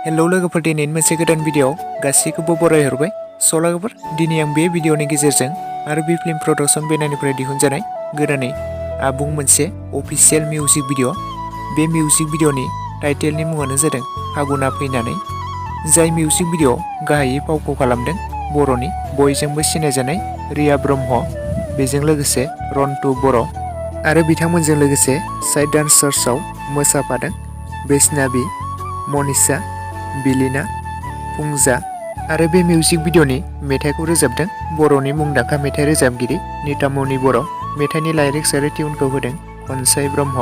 Hello लोगोफोर, दिनैनि मोनसे गोदान भिडिअ गासैखौबो बरायहरबाय। स' लोगोफोर, दिनै आं बे भिडिअनि गेजेरजों आरो बे फिल्म प्रडाक्शन बेनारनिफ्राय दिहुनजानाय गोदानै आबुं मोनसे अफिसियेल मिउजिक भिडिअ। बे मिउजिक भिडिअनि टाइटेलनि मुङानो जादों फागुना फैनानै। जाय मिउजिक भिडिअ गाहायै फावखौ खालामदों बर'नि बयजोंबो सिनायजानाय रिया ब्रह्म, बेजों लोगोसे रन्टु बर' आरो बिथांमोनजों लोगोसे साइड डान्सार्सआव मोसाफादों बैष्णबी, मनीषा, बिलिना, फुंजा आरो बे मिउजिक भिडिअनि मेथाइखौ रोजाबदों बर'नि मुंदांखा मेथाइ रोजाबगिरि नितामनि बर'। मेथाइनि लाइरिक्स आरो टिउनखौ होदों अनसाय ब्रह्म,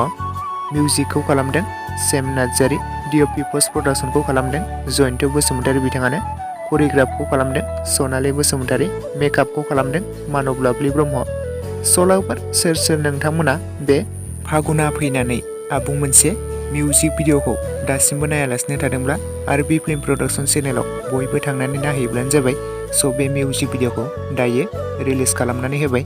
मिउजिकखौ खालामदों सेम नार्जारी, डिअपि पस्ट प्रडाक्शनखौ खालामदों जयन्त बसुमतारी बिथाङानो, करिय'ग्राफखौ खालामदों सनालि बसुमतारी, मेकआपखौ खालामदों मानब लाभलि ब्रह्म। स'लावफोर सोर नोंथांमोना बे फागुना फैनानै आबुं मोनसे मिउजिक भिडिअखौ दासिमबो नायालासिनो थादोंब्ला आरो बे फिल्म प्रडाक्शन चेनेलाव बयबो थांनानै नायहैब्लानो जाबाय। स' बे मिउजिक भिडिअखौ दायो रिलिज खालामनानै होबाय।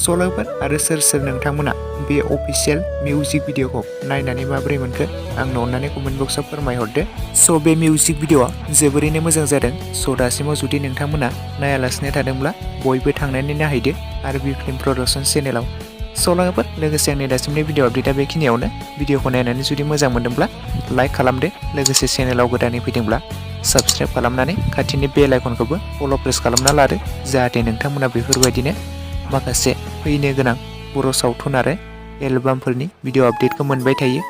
स'लावफोर आरो सोर नोंथांमोना बे अफिसियेल मिउजिक भिडिअखौ नायनानै माबोरै मोनखो आंनो अननानै कमेन्ट बक्सआव फोरमायहरदो। स' बे मिउजिक भिडिअआ जोबोरैनो मोजां जादों। स' दासिमाव जुदि नोंथांमोना नायालासिनो थादोंब्ला बयबो थांनानै नायहैदो आरो बे फिल्म प्रडाक्शन चेनेलाव। स'लावफोर, लोगोसे आंनि दासिमनि भिडिअ आपडेटआ बेखिनियावनो। भिडिअखौ नायनानै जुदि मोजां मोनदोंब्ला लाइक खालामदो, लोगोसे चेनेलाव गोदानै फैदोंब्ला साबस्क्राइब खालामनानै खाथिनि बेल आइकनखौबो अल प्रेस खालामना लादो, जाहाथे नोंथांमोना बेफोरबायदिनो माखासे फैनो गोनां बर' सावथुन आरो एलबामफोरनि भिडिअ आपडेटखौ मोनबाय थायो।